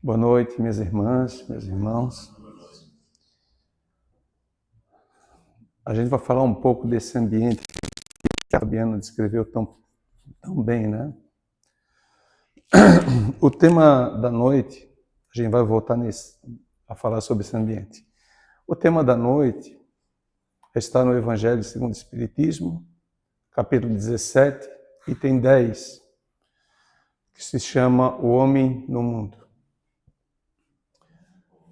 Boa noite, minhas irmãs, meus irmãos. A gente vai falar um pouco desse ambiente que a Fabiana descreveu tão bem, né? O tema da noite, a gente vai voltar a falar sobre esse ambiente. O tema da noite está no Evangelho segundo o Espiritismo, capítulo 17, item 10, que se chama O Homem no Mundo.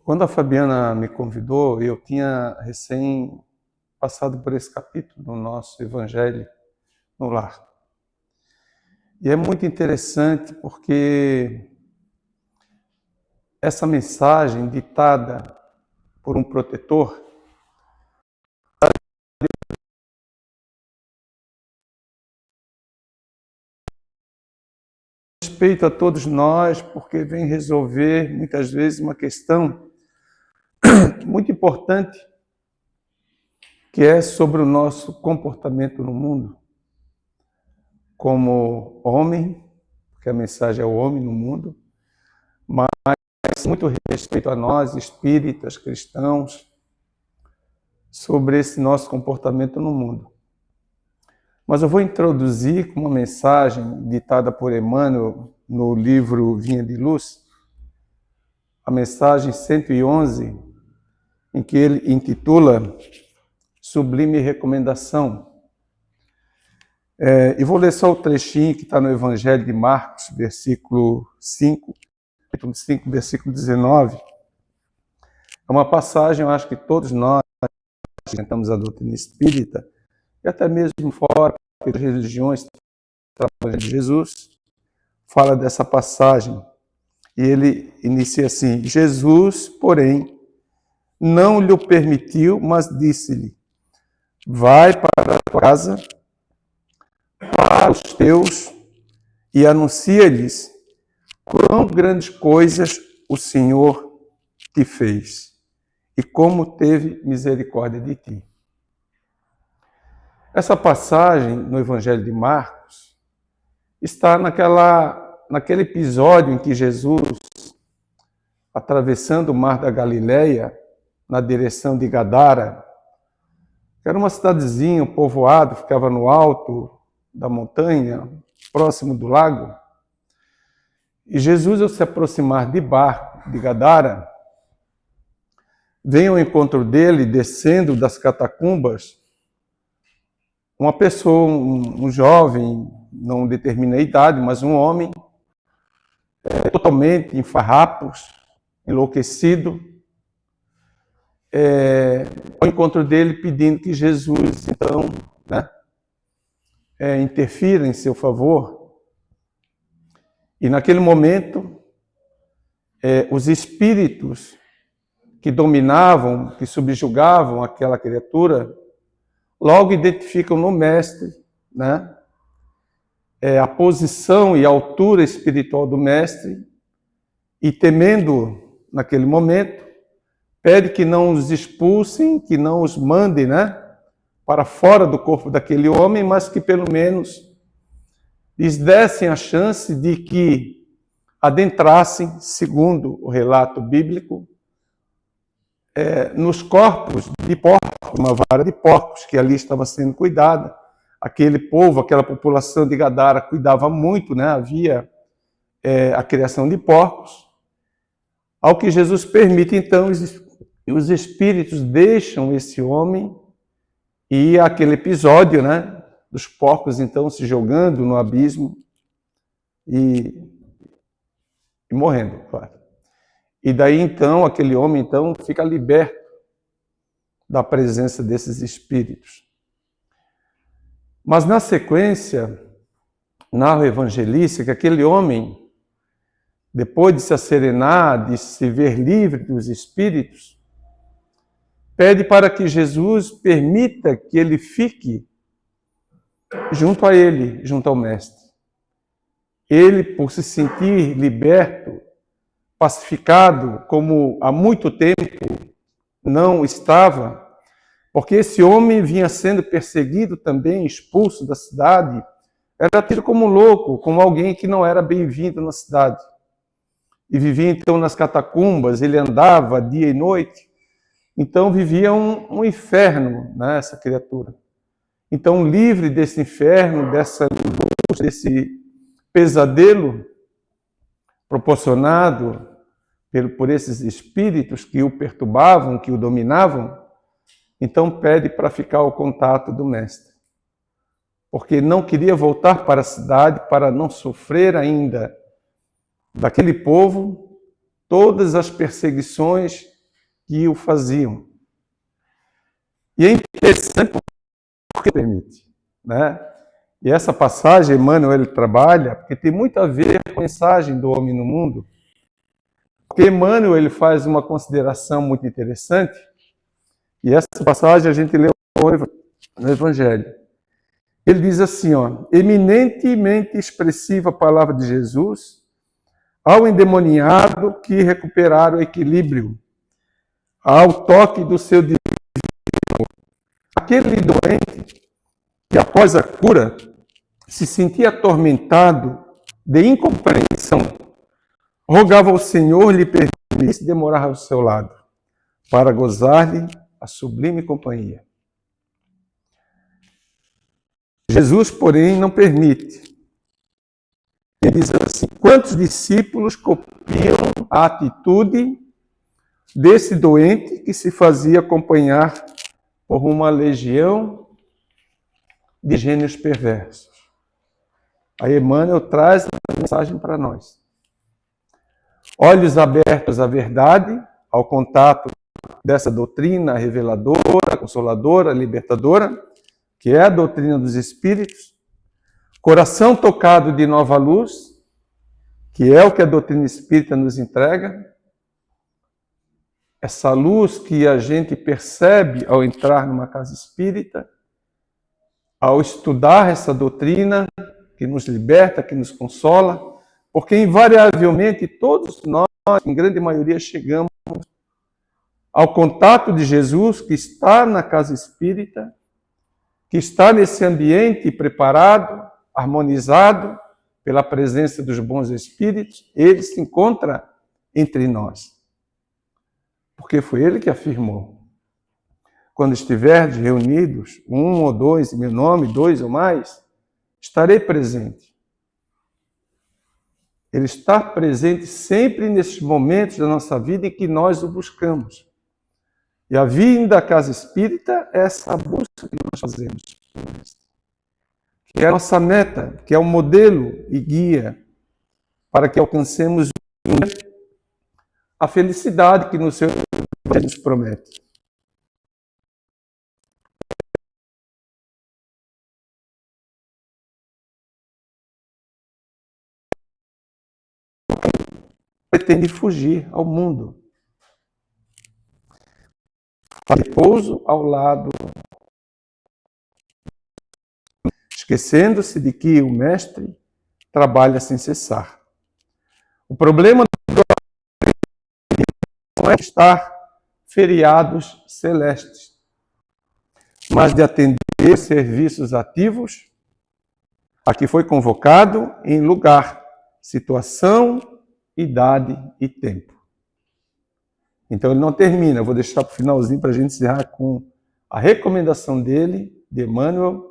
Quando a Fabiana me convidou, eu tinha recém passado por esse capítulo no nosso Evangelho no Lar. E é muito interessante porque essa mensagem ditada por um protetor respeito a todos nós, porque vem resolver muitas vezes uma questão muito importante, que é sobre o nosso comportamento no mundo, como homem, porque a mensagem é o homem no mundo, mas muito respeito a nós, espíritas, cristãos, sobre esse nosso comportamento no mundo. Mas eu vou introduzir com uma mensagem ditada por Emmanuel no livro Vinha de Luz, a mensagem 111, em que ele intitula Sublime Recomendação. E vou ler só o trechinho que está no Evangelho de Marcos, capítulo 5, versículo 19. É uma passagem, eu acho que todos nós que tentamos a doutrina espírita, e até mesmo fora das religiões de Jesus, fala dessa passagem. E ele inicia assim: Jesus, porém, não lhe permitiu, mas disse-lhe: vai para a tua casa, para os teus, e anuncia-lhes quão grandes coisas o Senhor te fez, e como teve misericórdia de ti. Essa passagem no Evangelho de Marcos está naquele episódio em que Jesus, atravessando o mar da Galileia, na direção de Gadara, que era uma cidadezinha, um povoado, ficava no alto da montanha, próximo do lago. E Jesus, ao se aproximar de barco de Gadara, vem ao encontro dele, descendo das catacumbas, uma pessoa, um jovem, não determina a idade, mas um homem, totalmente em farrapos, enlouquecido, ao encontro dele pedindo que Jesus, então, interfira em seu favor. E naquele momento, os espíritos que dominavam, que subjugavam aquela criatura, logo identificam no mestre, a posição e a altura espiritual do mestre, e temendo naquele momento, pede que não os expulsem, que não os mandem, para fora do corpo daquele homem, mas que pelo menos lhes dessem a chance de que adentrassem, segundo o relato bíblico, nos corpos de porcos, uma vara de porcos que ali estava sendo cuidada. Aquele povo, aquela população de Gadara cuidava muito, havia a criação de porcos. Ao que Jesus permite, então, os espíritos deixam esse homem e aquele episódio, dos porcos, então, se jogando no abismo e morrendo, claro. E daí, então, aquele homem, então, fica liberto da presença desses espíritos. Mas, na sequência, narra o evangelista que aquele homem, depois de se asserenar, de se ver livre dos espíritos, pede para que Jesus permita que ele fique junto a ele, junto ao Mestre. Ele, por se sentir liberto, pacificado, como há muito tempo não estava, porque esse homem vinha sendo perseguido também, expulso da cidade, era tido como louco, como alguém que não era bem-vindo na cidade. e vivia então nas catacumbas, ele andava dia e noite, então vivia um inferno, né, essa criatura. Então, livre desse inferno, desse pesadelo proporcionado por esses espíritos que o perturbavam, que o dominavam, então pede para ficar ao contato do Mestre. Porque não queria voltar para a cidade para não sofrer ainda daquele povo todas as perseguições que o faziam. E é interessante porque permite, né? E essa passagem, Emmanuel, ele trabalha, porque tem muito a ver com a mensagem do homem no mundo. Porque Emmanuel, ele faz uma consideração muito interessante, e essa passagem a gente leu no Evangelho. Ele diz assim, ó, eminentemente expressiva a palavra de Jesus ao endemoniado que recuperar o equilíbrio, ao toque do seu divino. Aquele doente que após a cura se sentia atormentado de incompreensão, rogava ao Senhor lhe permitisse demorar ao seu lado, para gozar-lhe a sublime companhia. Jesus, porém, não permite. Ele diz assim, quantos discípulos copiam a atitude desse doente que se fazia acompanhar por uma legião de gênios perversos? Aí Emmanuel traz a mensagem para nós. Olhos abertos à verdade, ao contato dessa doutrina reveladora, consoladora, libertadora, que é a doutrina dos Espíritos, coração tocado de nova luz, que é o que a doutrina espírita nos entrega, essa luz que a gente percebe ao entrar numa casa espírita, ao estudar essa doutrina que nos liberta, que nos consola, porque invariavelmente todos nós, em grande maioria, chegamos ao contato de Jesus que está na casa espírita, que está nesse ambiente preparado, harmonizado pela presença dos bons espíritos, ele se encontra entre nós. Porque foi ele que afirmou, quando estiverdes reunidos, um ou dois, em meu nome, dois ou mais, estarei presente. Ele está presente sempre nesses momentos da nossa vida em que nós o buscamos. E a vinda à casa espírita é essa busca que nós fazemos, que é a nossa meta, que é o modelo e guia para que alcancemos a felicidade que no seu Evangelho nos promete. Pretende fugir ao mundo. Repouso ao lado, esquecendo-se de que o Mestre trabalha sem cessar. O problema não é estar feriados celestes, mas de atender serviços ativos a que foi convocado em lugar, situação, idade e tempo. Então ele não termina, eu vou deixar para o finalzinho para a gente encerrar com a recomendação dele, de Emmanuel,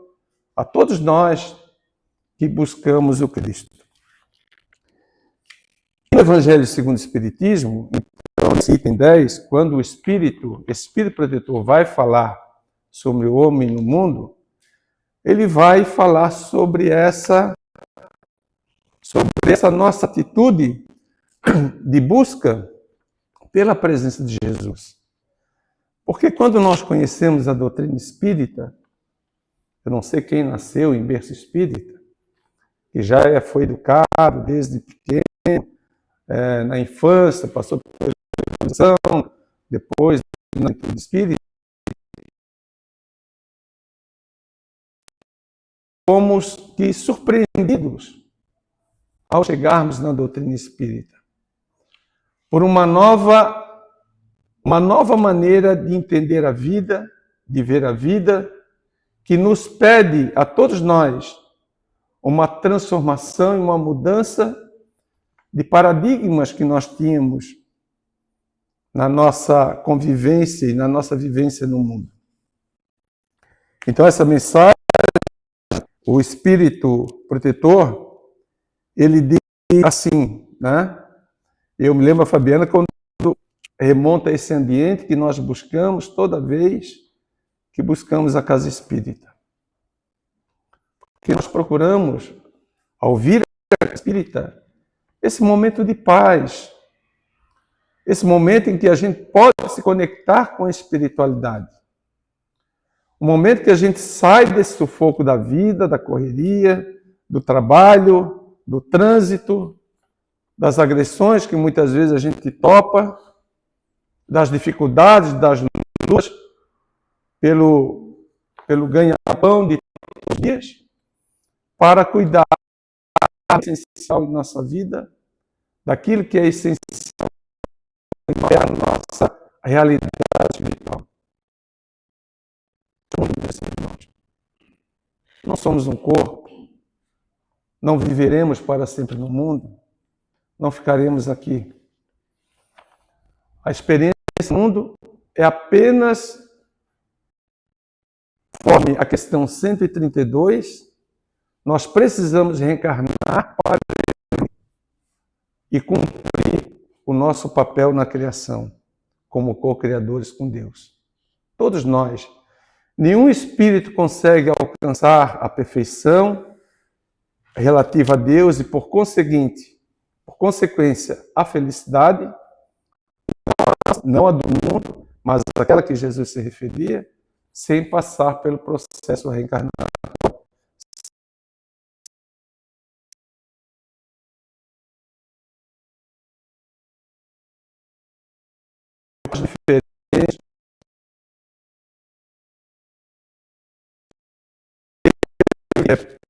a todos nós que buscamos o Cristo. No Evangelho segundo o Espiritismo, então, nesse item 10, quando o Espírito protetor vai falar sobre o homem no mundo, ele vai falar sobre essa nossa atitude de busca pela presença de Jesus. Porque quando nós conhecemos a doutrina espírita, eu não sei quem nasceu em berço espírita, que já foi educado desde pequeno, na infância, passou pela educação, depois na atitude espírita, fomos que surpreendidos ao chegarmos na doutrina espírita por uma nova maneira de entender a vida, de ver a vida, que nos pede a todos nós uma transformação e uma mudança de paradigmas que nós tínhamos na nossa convivência e na nossa vivência no mundo. Então, essa mensagem, o Espírito Protetor, ele diz assim, né? Eu me lembro, a Fabiana, quando remonta a esse ambiente que nós buscamos toda vez que buscamos a casa espírita. Que nós procuramos, ao ouvir a casa espírita, esse momento de paz, esse momento em que a gente pode se conectar com a espiritualidade. O momento que a gente sai desse sufoco da vida, da correria, do trabalho, do trânsito, das agressões que muitas vezes a gente topa, das dificuldades, das lutas, pelo ganha-pão de todos os dias, para cuidar do essencial em nossa vida, daquilo que é essencial, é a nossa realidade espiritual. Não somos um corpo, não viveremos para sempre no mundo, não ficaremos aqui. A experiência desse mundo é apenas, conforme a questão 132, nós precisamos reencarnar para e cumprir o nosso papel na criação, como co-criadores com Deus. Todos nós. Nenhum espírito consegue alcançar a perfeição relativa a Deus e, por consequência, a felicidade, não a do mundo, mas aquela que Jesus se referia, sem passar pelo processo reencarnatório. Diferentes,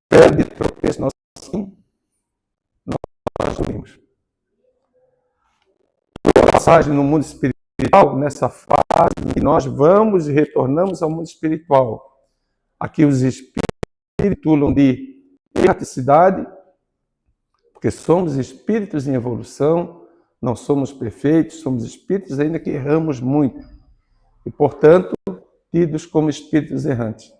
perde tropeço, nós assumimos. A passagem no mundo espiritual, nessa fase em que nós vamos e retornamos ao mundo espiritual. Aqui os espíritos titulam de erraticidade, porque somos espíritos em evolução, não somos perfeitos, somos espíritos ainda que erramos muito. E, portanto, tidos como espíritos errantes.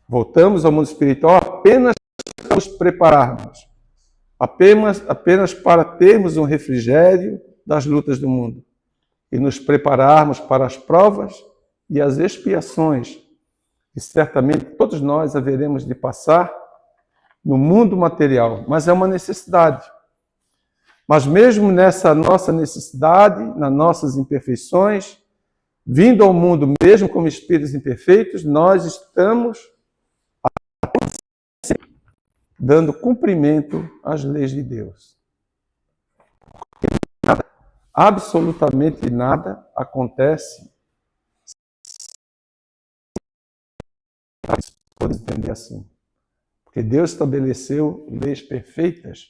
Voltamos ao mundo espiritual apenas para nos prepararmos, apenas para termos um refrigério das lutas do mundo e nos prepararmos para as provas e as expiações que certamente todos nós haveremos de passar no mundo material, mas é uma necessidade. Mas mesmo nessa nossa necessidade, nas nossas imperfeições, vindo ao mundo mesmo como espíritos imperfeitos, nós estamos dando cumprimento às leis de Deus. Nada, absolutamente nada acontece. Podemos entender assim. Porque Deus estabeleceu leis perfeitas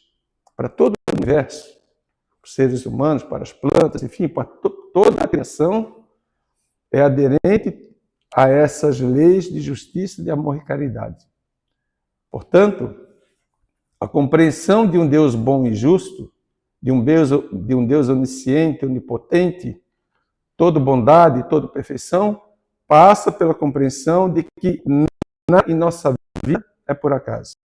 para todo o universo, para os seres humanos, para as plantas, enfim, para toda a criação é aderente a essas leis de justiça, de amor e caridade. Portanto, a compreensão de um Deus bom e justo, de um Deus onisciente, onipotente, toda bondade, toda perfeição, passa pela compreensão de que nada em nossa vida é por acaso.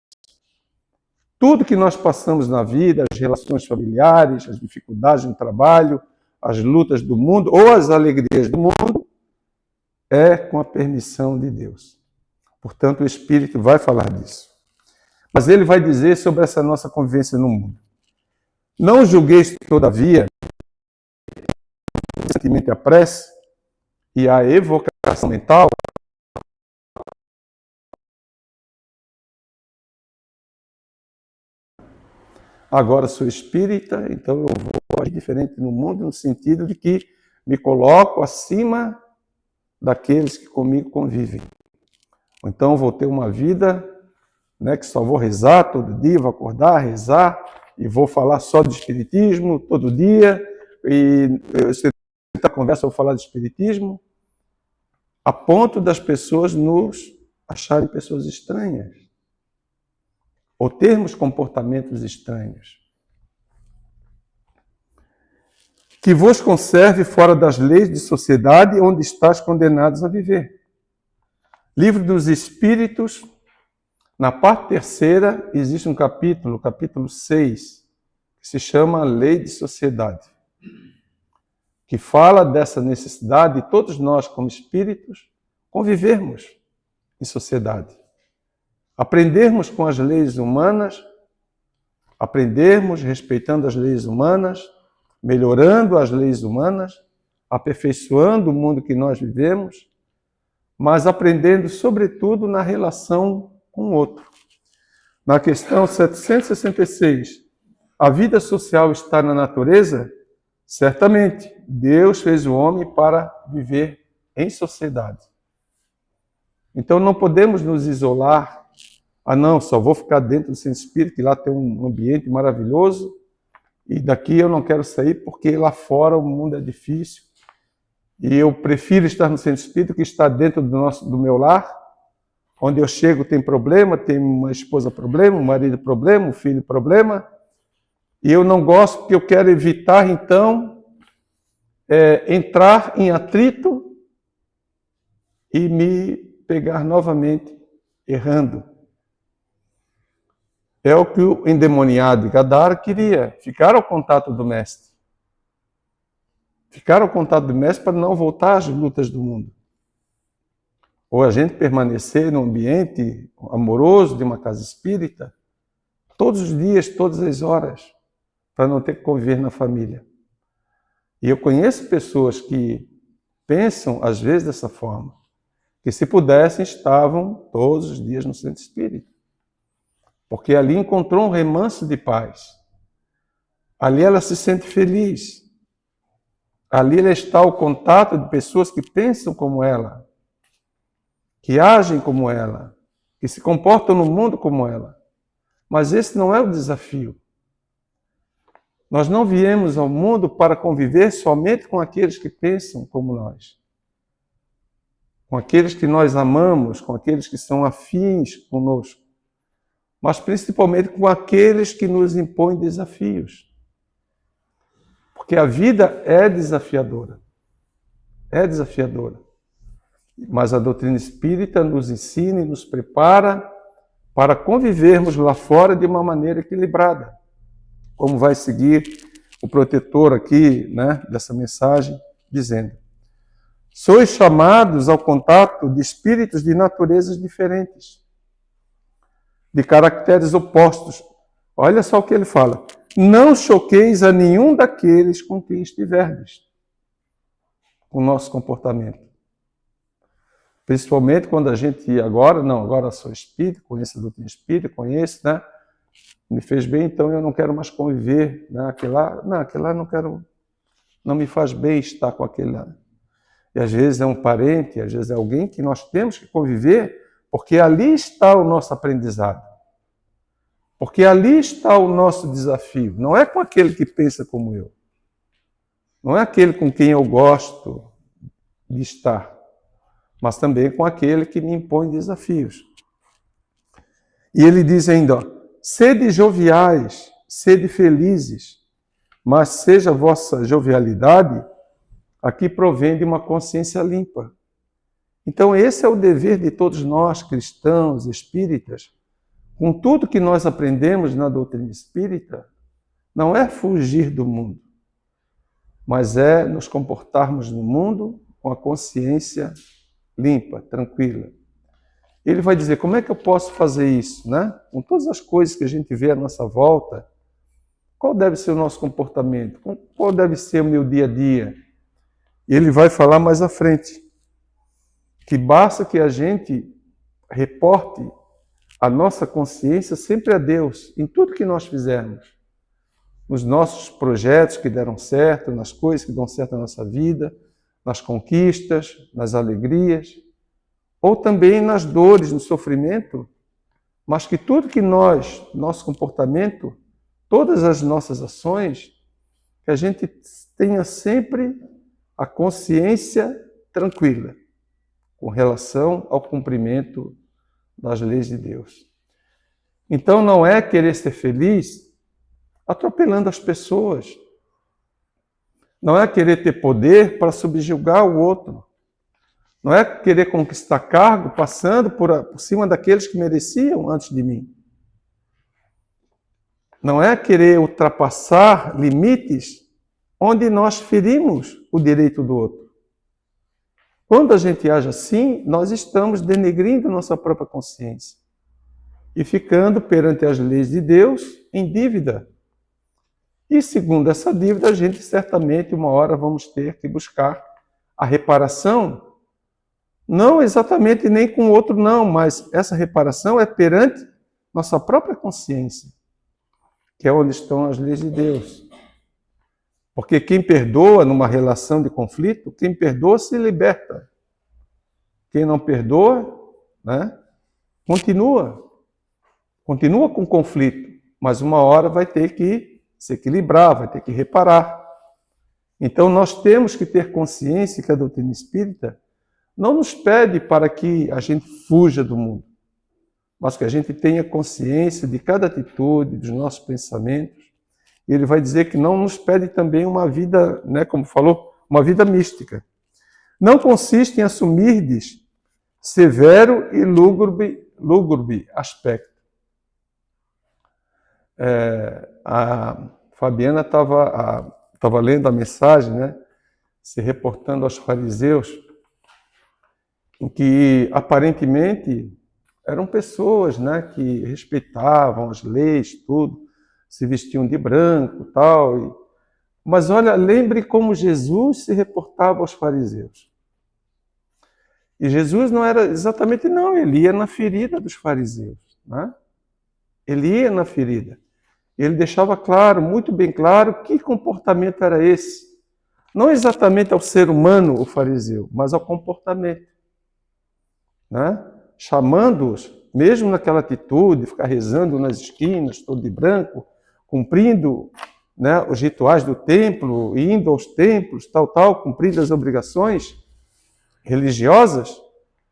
Tudo que nós passamos na vida, as relações familiares, as dificuldades no trabalho, as lutas do mundo ou as alegrias do mundo, é com a permissão de Deus. Portanto, o Espírito vai falar disso. Mas ele vai dizer sobre essa nossa convivência no mundo. Não julgueis, todavia, o sentimento e a prece e a evocação mental agora sou espírita, então eu vou agir diferente no mundo, no sentido de que me coloco acima daqueles que comigo convivem. Então vou ter uma vida, né, que só vou rezar todo dia, vou acordar, rezar, e vou falar só de espiritismo todo dia, e se a conversa eu vou falar de espiritismo, a ponto das pessoas nos acharem pessoas estranhas, ou termos comportamentos estranhos. que vos conserve fora das leis de sociedade onde estáis condenados a viver. Livro dos Espíritos, na parte terceira, existe um capítulo, capítulo 6, que se chama Lei de Sociedade, que fala dessa necessidade de todos nós, como espíritos, convivermos em sociedade. Aprendermos com as leis humanas, aprendermos respeitando as leis humanas, melhorando as leis humanas, aperfeiçoando o mundo que nós vivemos, mas aprendendo, sobretudo, na relação com o outro. Na questão 766, a vida social está na natureza? Certamente, Deus fez o homem para viver em sociedade. Então não podemos nos isolar. Ah não, só vou ficar dentro do centro espírita, que lá tem um ambiente maravilhoso, e daqui eu não quero sair porque lá fora o mundo é difícil. E eu prefiro estar no centro espírita que estar dentro do meu lar, onde eu chego tem problema, tem uma esposa problema, um marido problema, um filho problema, e eu não gosto porque eu quero evitar, então, entrar em atrito e me pegar novamente errando. É o que o endemoniado de Gadara queria, ficar ao contato do Mestre. Ficar ao contato do Mestre para não voltar às lutas do mundo. Ou a gente permanecer num ambiente amoroso de uma casa espírita, todos os dias, todas as horas, para não ter que conviver na família. E eu conheço pessoas que pensam, às vezes, dessa forma, que se pudessem, estavam todos os dias no centro espírita. Porque ali encontrou um remanso de paz. Ali ela se sente feliz. Ali ela está ao contato de pessoas que pensam como ela, que agem como ela, que se comportam no mundo como ela. Mas esse não é o desafio. Nós não viemos ao mundo para conviver somente com aqueles que pensam como nós, com aqueles que nós amamos, com aqueles que são afins conosco, mas principalmente com aqueles que nos impõem desafios. Porque a vida é desafiadora. É desafiadora. Mas a doutrina espírita nos ensina e nos prepara para convivermos lá fora de uma maneira equilibrada. Como vai seguir o protetor aqui, né, dessa mensagem, dizendo: sois chamados ao contato de espíritos de naturezas diferentes, de caracteres opostos. Olha só o que ele fala. Não choqueis a nenhum daqueles com quem estiverdes, com o nosso comportamento. Principalmente quando a gente agora sou espírita, conheço a doutrina espírita, conheço, né? Me fez bem, então eu não quero mais conviver, né? Aquele lá não quero, não me faz bem estar com aquele lá. E às vezes é um parente, às vezes é alguém que nós temos que conviver, porque ali está o nosso aprendizado. Porque ali está o nosso desafio. Não é com aquele que pensa como eu. Não é aquele com quem eu gosto de estar, mas também com aquele que me impõe desafios. E ele diz ainda, sede joviais, sede felizes, mas seja a vossa jovialidade a que provém de uma consciência limpa. Então esse é o dever de todos nós, cristãos, espíritas. Com tudo que nós aprendemos na doutrina espírita, não é fugir do mundo, mas é nos comportarmos no mundo com a consciência limpa, tranquila. Ele vai dizer, como é que eu posso fazer isso, né? Com todas as coisas que a gente vê à nossa volta, qual deve ser o nosso comportamento? Qual deve ser o meu dia a dia? E ele vai falar mais à frente, que basta que a gente reporte a nossa consciência sempre a Deus, em tudo que nós fizermos. Nos nossos projetos que deram certo, nas coisas que dão certo na nossa vida, nas conquistas, nas alegrias, ou também nas dores, no sofrimento, mas que tudo que nosso comportamento, todas as nossas ações, que a gente tenha sempre a consciência tranquila com relação ao cumprimento das leis de Deus. Então não é querer ser feliz atropelando as pessoas, Não é querer ter poder para subjugar o outro. Não é querer conquistar cargo passando por cima daqueles que mereciam antes de mim. Não é querer ultrapassar limites onde nós ferimos o direito do outro. Quando a gente age assim, nós estamos denegrindo nossa própria consciência e ficando perante as leis de Deus em dívida. E segundo essa dívida, a gente certamente uma hora vamos ter que buscar a reparação, não exatamente nem com o outro não, mas essa reparação é perante nossa própria consciência, que é onde estão as leis de Deus. Porque quem perdoa numa relação de conflito, quem perdoa se liberta. Quem não perdoa, né, continua com conflito, mas uma hora vai ter que se equilibrar, vai ter que reparar. Então nós temos que ter consciência que a doutrina espírita não nos pede para que a gente fuja do mundo, mas que a gente tenha consciência de cada atitude, dos nossos pensamentos. E ele vai dizer que não nos pede também uma vida, né, como falou, uma vida mística. Não consiste em assumirdes severo e lúgubre aspecto. A Fabiana estava lendo a mensagem, né, se reportando aos fariseus, em que aparentemente eram pessoas, né, que respeitavam as leis, tudo, se vestiam de branco, tal. Mas olha, lembre como Jesus se reportava aos fariseus. E Jesus não era exatamente, não, ele ia na ferida dos fariseus, né? Ele ia na ferida. Ele deixava claro, muito bem claro, que comportamento era esse. Não exatamente ao ser humano, o fariseu, mas ao comportamento, né? Chamando-os, mesmo naquela atitude, ficar rezando nas esquinas, todo de branco, cumprindo, né, os rituais do templo, indo aos templos, tal, cumprindo as obrigações religiosas,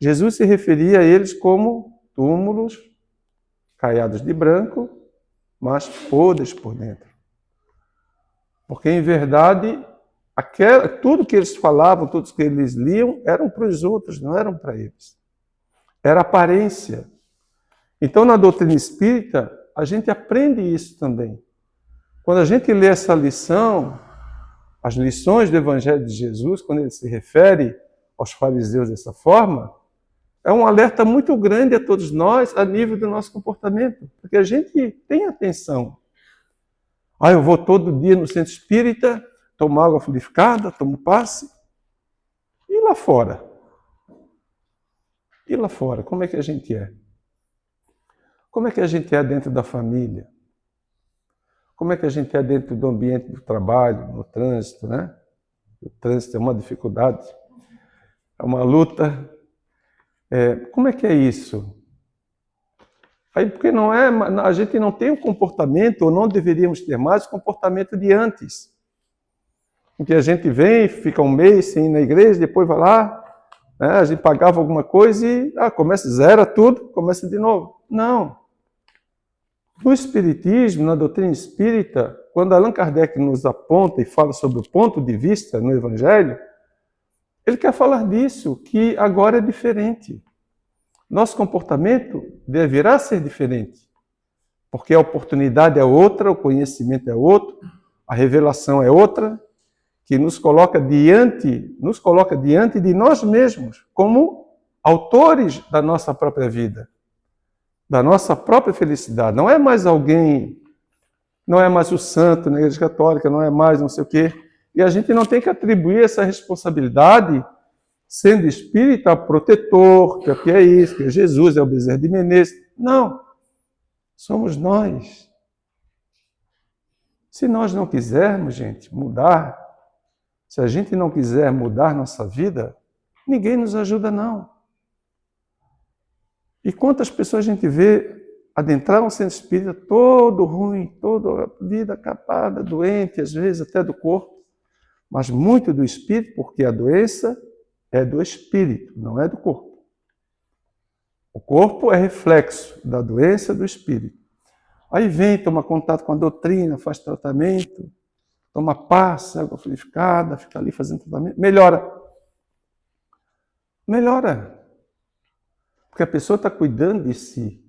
Jesus se referia a eles como túmulos caiados de branco, mas podres por dentro. Porque, em verdade, tudo que eles falavam, tudo que eles liam, eram para os outros, não eram para eles. Era aparência. Então, na doutrina espírita, a gente aprende isso também. Quando a gente lê essa lição, as lições do Evangelho de Jesus, quando ele se refere aos fariseus dessa forma, é um alerta muito grande a todos nós, a nível do nosso comportamento, porque a gente tem atenção. Eu vou todo dia no centro espírita, tomo água fluidificada, tomo passe. E lá fora? E lá fora, como é que a gente é? Como é que a gente é dentro da família? Como é que a gente é dentro do ambiente do trabalho, no trânsito, né? O trânsito é uma dificuldade, é uma luta. Como é que é isso? Aí, porque a gente não tem o comportamento, ou não deveríamos ter mais o comportamento de antes. Em que a gente vem, fica um mês sem ir na igreja, depois vai lá, né, a gente pagava alguma coisa e zera tudo, começa de novo. Não. No Espiritismo, na doutrina espírita, quando Allan Kardec nos aponta e fala sobre o ponto de vista no Evangelho, ele quer falar disso, que agora é diferente. Nosso comportamento deverá ser diferente, porque a oportunidade é outra, o conhecimento é outro, a revelação é outra, que nos coloca diante de nós mesmos, como autores da nossa própria vida, da nossa própria felicidade. Não é mais alguém, não é mais o santo na Igreja Católica, não é mais não sei o quê. E a gente não tem que atribuir essa responsabilidade, sendo espírita, protetor, que é isso, que é Jesus, é o Bezerra de Menezes. Não, somos nós. Se nós não quisermos, gente, mudar, se a gente não quiser mudar nossa vida, ninguém nos ajuda, não. E quantas pessoas a gente vê adentrar um centro espírita todo ruim, toda a vida acapada, doente, às vezes até do corpo, mas muito do espírito, porque a doença é do espírito, não é do corpo. O corpo é reflexo da doença do espírito. Aí vem, toma contato com a doutrina, faz tratamento, toma passe, água fluidificada, fica ali fazendo tratamento, melhora. Melhora. Porque a pessoa está cuidando de si,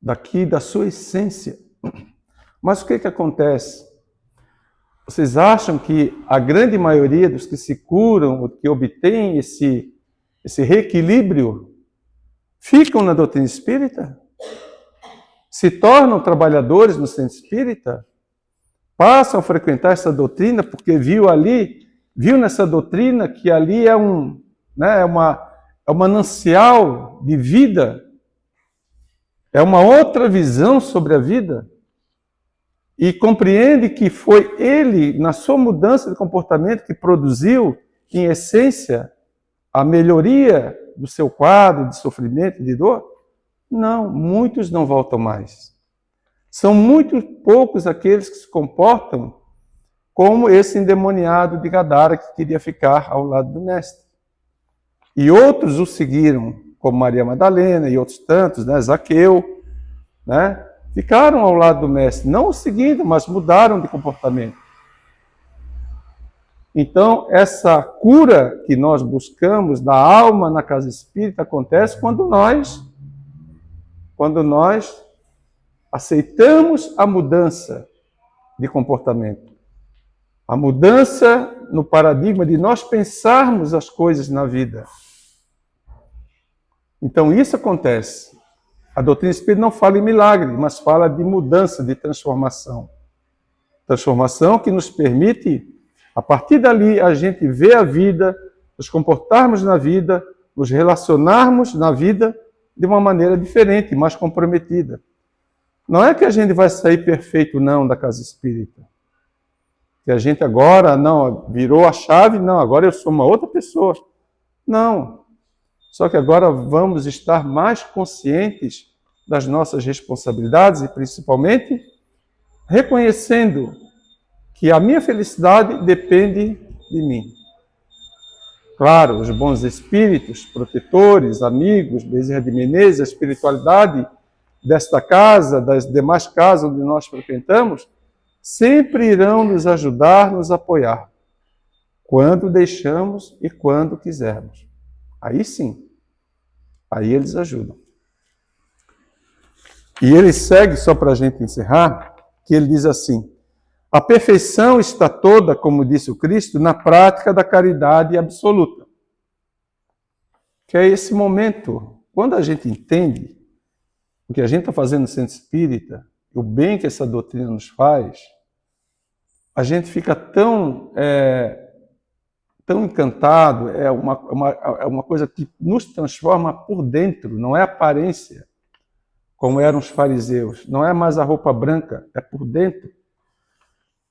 daqui, da sua essência. Mas o que acontece? Vocês acham que a grande maioria dos que se curam, que obtêm esse reequilíbrio, ficam na doutrina espírita? Se tornam trabalhadores no centro espírita? Passam a frequentar essa doutrina porque viu nessa doutrina que ali é um manancial de vida, é uma outra visão sobre a vida, e compreende que foi ele, na sua mudança de comportamento, que produziu, em essência, a melhoria do seu quadro de sofrimento, de dor? Não, muitos não voltam mais. São muito poucos aqueles que se comportam como esse endemoniado de Gadara que queria ficar ao lado do mestre. E outros o seguiram, como Maria Madalena e outros tantos, Zaqueu, ficaram ao lado do mestre, não o seguindo, mas mudaram de comportamento. Então, essa cura que nós buscamos da alma na casa espírita acontece quando nós aceitamos a mudança de comportamento. A mudança no paradigma de nós pensarmos as coisas na vida. Então, isso acontece. A doutrina espírita não fala em milagre, mas fala de mudança, de transformação. Transformação que nos permite, a partir dali, a gente ver a vida, nos comportarmos na vida, nos relacionarmos na vida de uma maneira diferente, mais comprometida. Não é que a gente vai sair perfeito, não, da casa espírita. Que a gente agora, não, virou a chave, não, agora eu sou uma outra pessoa. Não. Só que agora vamos estar mais conscientes das nossas responsabilidades e, principalmente, reconhecendo que a minha felicidade depende de mim. Claro, os bons espíritos, protetores, amigos, Bezerra de Menezes, a espiritualidade desta casa, das demais casas onde nós frequentamos, sempre irão nos ajudar, nos apoiar, quando deixamos e quando quisermos. Aí sim, aí eles ajudam. E ele segue, só para a gente encerrar, que ele diz assim: a perfeição está toda, como disse o Cristo, na prática da caridade absoluta. Que é esse momento, quando a gente entende o que a gente está fazendo no centro espírita, o bem que essa doutrina nos faz, a gente fica tão encantado, é uma coisa que nos transforma por dentro, não é aparência, como eram os fariseus, não é mais a roupa branca, é por dentro.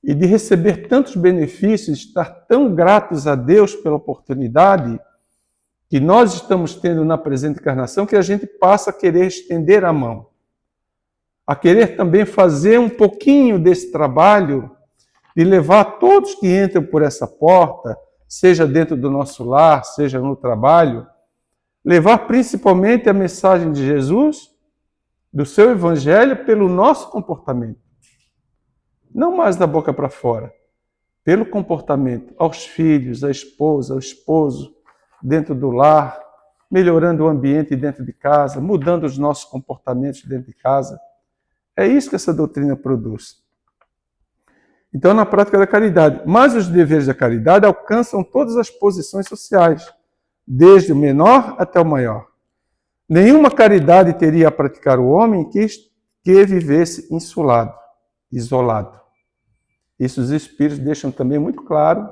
E de receber tantos benefícios, estar tão gratos a Deus pela oportunidade que nós estamos tendo na presente encarnação, que a gente passa a querer estender a mão, a querer também fazer um pouquinho desse trabalho de levar todos que entram por essa porta, seja dentro do nosso lar, seja no trabalho, levar principalmente a mensagem de Jesus, do seu evangelho, pelo nosso comportamento. Não mais da boca para fora, pelo comportamento, aos filhos, à esposa, ao esposo, dentro do lar, melhorando o ambiente dentro de casa, mudando os nossos comportamentos dentro de casa. É isso que essa doutrina produz. Então, na prática da caridade. Mas os deveres da caridade alcançam todas as posições sociais, desde o menor até o maior. Nenhuma caridade teria a praticar o homem que vivesse insulado, isolado. Isso os Espíritos deixam também muito claro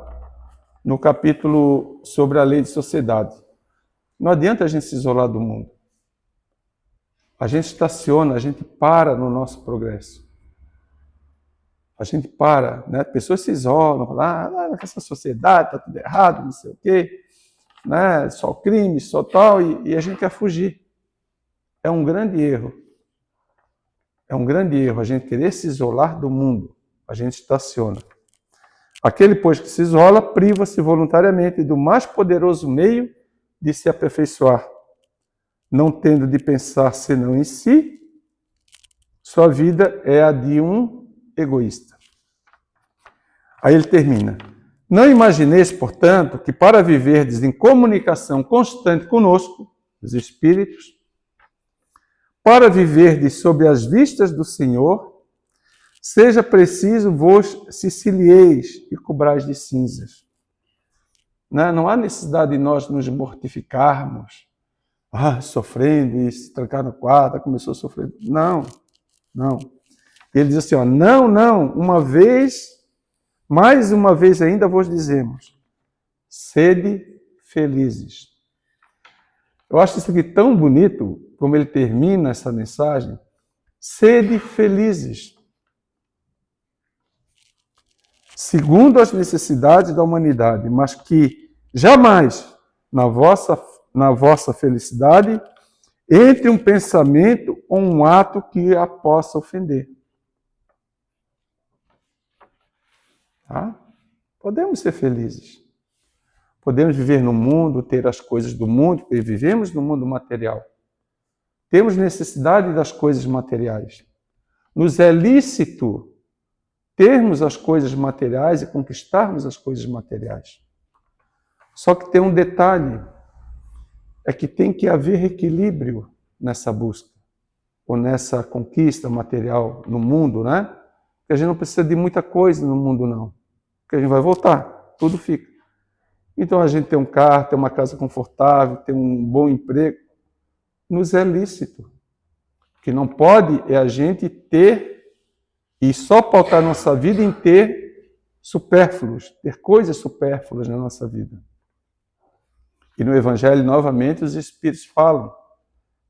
no capítulo sobre a lei de sociedade. Não adianta a gente se isolar do mundo. A gente estaciona, a gente para no nosso progresso. A gente para, né? Pessoas se isolam, falam, essa sociedade está tudo errado, não sei o quê, né? Só crime, só tal, e a gente quer fugir. É um grande erro. É um grande erro a gente querer se isolar do mundo. A gente estaciona. Aquele, pois, que se isola, priva-se voluntariamente do mais poderoso meio de se aperfeiçoar. Não tendo de pensar senão em si, sua vida é a de um egoísta. Aí ele termina. Não imagineis, portanto, que para viverdes em comunicação constante conosco, os Espíritos, para viverdes sob as vistas do Senhor, seja preciso vos sicilieis e cobrais de cinzas. Não há necessidade de nós nos mortificarmos, sofrendo e se trancar no quarto, começou a sofrer. Não. Ele diz assim, não, mais uma vez ainda vos dizemos, sede felizes. Eu acho isso aqui tão bonito, como ele termina essa mensagem, sede felizes. Segundo as necessidades da humanidade, mas que jamais na vossa felicidade entre um pensamento ou um ato que a possa ofender. Tá? Podemos ser felizes. Podemos viver no mundo, ter as coisas do mundo, porque vivemos no mundo material. Temos necessidade das coisas materiais. Nos é lícito termos as coisas materiais e conquistarmos as coisas materiais. Só que tem um detalhe, é que tem que haver equilíbrio nessa busca, ou nessa conquista material no mundo, né? Porque a gente não precisa de muita coisa no mundo, não. Porque a gente vai voltar, tudo fica. Então a gente tem um carro, tem uma casa confortável, tem um bom emprego, nos é lícito. O que não pode é a gente ter e só pautar nossa vida em ter supérfluos, ter coisas supérfluas na nossa vida. E no Evangelho, novamente, os Espíritos falam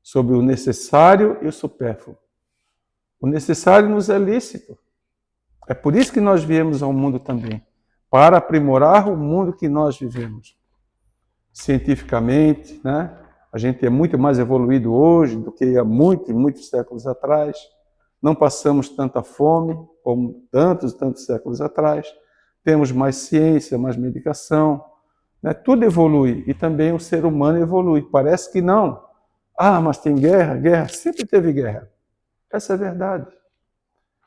sobre o necessário e o supérfluo. O necessário nos é lícito. É por isso que nós viemos ao mundo também, para aprimorar o mundo que nós vivemos. Cientificamente, né? A gente é muito mais evoluído hoje do que há muitos séculos atrás. Não passamos tanta fome como tantos séculos atrás. Temos mais ciência, mais medicação. Né? Tudo evolui e também o ser humano evolui. Parece que não. Mas tem guerra. Sempre teve guerra. Essa é a verdade.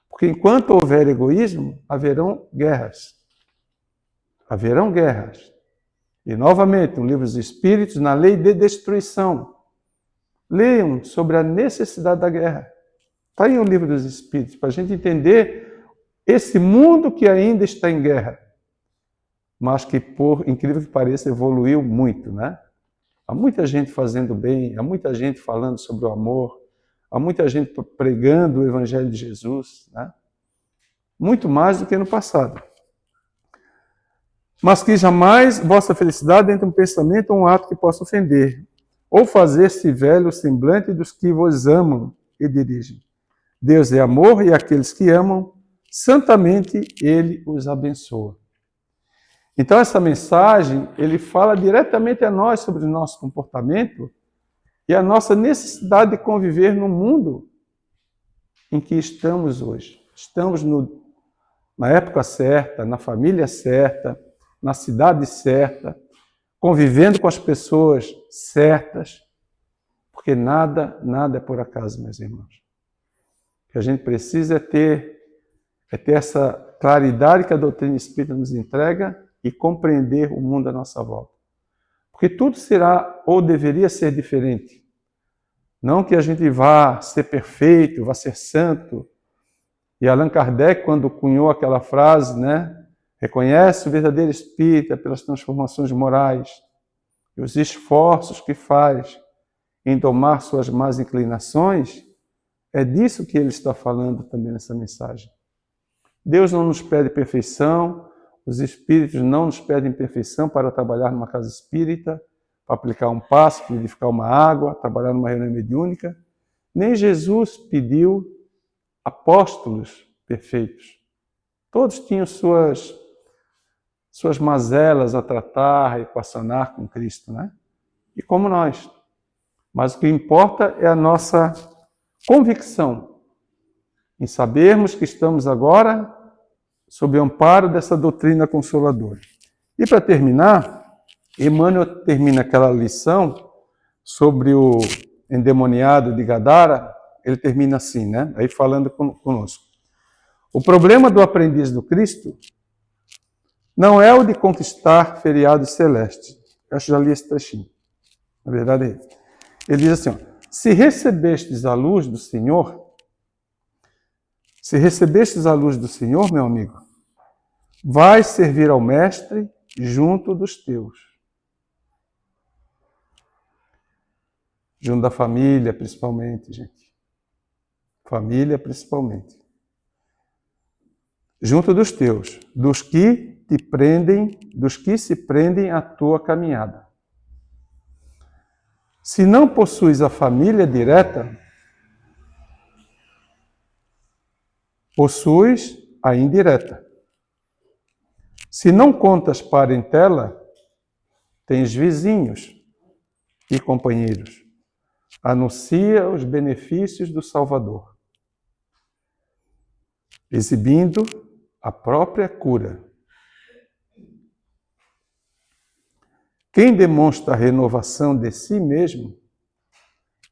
Porque enquanto houver egoísmo, haverão guerras. Haverão guerras. E novamente, no Livro dos Espíritos, na lei de destruição. Leiam sobre a necessidade da guerra. Está aí o Livro dos Espíritos, para a gente entender esse mundo que ainda está em guerra, mas que, por incrível que pareça, evoluiu muito, né? Há muita gente fazendo bem, há muita gente falando sobre o amor, há muita gente pregando o Evangelho de Jesus, né? Muito mais do que no passado. Mas que jamais vossa felicidade entre um pensamento ou um ato que possa ofender, ou fazer-se velho o semblante dos que vos amam e dirigem. Deus é amor e aqueles que amam, santamente Ele os abençoa. Então essa mensagem, ele fala diretamente a nós sobre o nosso comportamento e a nossa necessidade de conviver no mundo em que estamos hoje. Estamos na época certa, na família certa, na cidade certa, convivendo com as pessoas certas, porque nada é por acaso, meus irmãos. O que a gente precisa é ter essa claridade que a doutrina espírita nos entrega e compreender o mundo à nossa volta. Porque tudo será ou deveria ser diferente. Não que a gente vá ser perfeito, vá ser santo. E Allan Kardec, quando cunhou aquela frase, né? Reconhece o verdadeiro espírita pelas transformações morais e os esforços que faz em domar suas más inclinações. É disso que ele está falando também nessa mensagem. Deus não nos pede perfeição, os espíritos não nos pedem perfeição para trabalhar numa casa espírita, para aplicar um passe, fluidificar uma água, trabalhar numa reunião mediúnica. Nem Jesus pediu apóstolos perfeitos. Todos tinham suas mazelas a tratar, a equacionar com Cristo, né? E como nós. Mas o que importa é a nossa convicção em sabermos que estamos agora sob o amparo dessa doutrina consoladora. E para terminar, Emmanuel termina aquela lição sobre o endemoniado de Gadara, ele termina assim, né? Aí falando conosco. O problema do aprendiz do Cristo não é o de conquistar feriados celestes. Eu acho que já li esse trechinho. Na verdade é ele. Ele diz assim, ó, se recebestes a luz do Senhor, meu amigo, vai servir ao Mestre junto dos teus. Junto da família, principalmente, gente. Família, principalmente. Junto dos teus, dos que se prendem à tua caminhada. Se não possuis a família direta, possuis a indireta. Se não contas parentela, tens vizinhos e companheiros. Anuncia os benefícios do Salvador, exibindo a própria cura. Quem demonstra a renovação de si mesmo,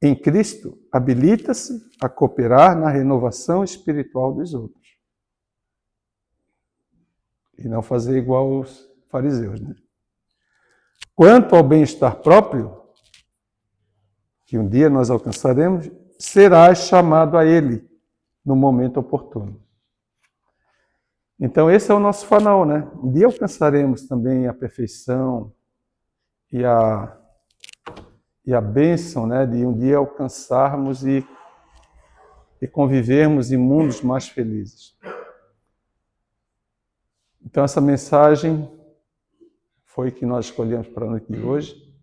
em Cristo, habilita-se a cooperar na renovação espiritual dos outros. E não fazer igual aos fariseus, né? Quanto ao bem-estar próprio, que um dia nós alcançaremos, serás chamado a ele no momento oportuno. Então esse é o nosso fanal, né? Um dia alcançaremos também a perfeição e a bênção, né, de um dia alcançarmos e convivermos em mundos mais felizes. Então essa mensagem foi que nós escolhemos para a noite de hoje.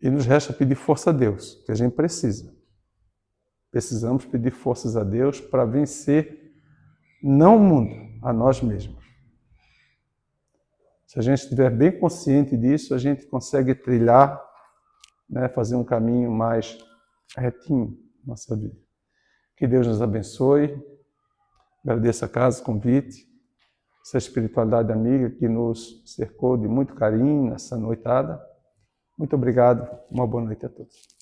E nos resta pedir força a Deus, que a gente precisa. Precisamos pedir forças a Deus para vencer não o mundo, a nós mesmos. Se a gente estiver bem consciente disso, a gente consegue trilhar, né, fazer um caminho mais retinho na nossa vida. Que Deus nos abençoe. Agradeço a casa, o convite, essa espiritualidade amiga que nos cercou de muito carinho nessa noitada. Muito obrigado. Uma boa noite a todos.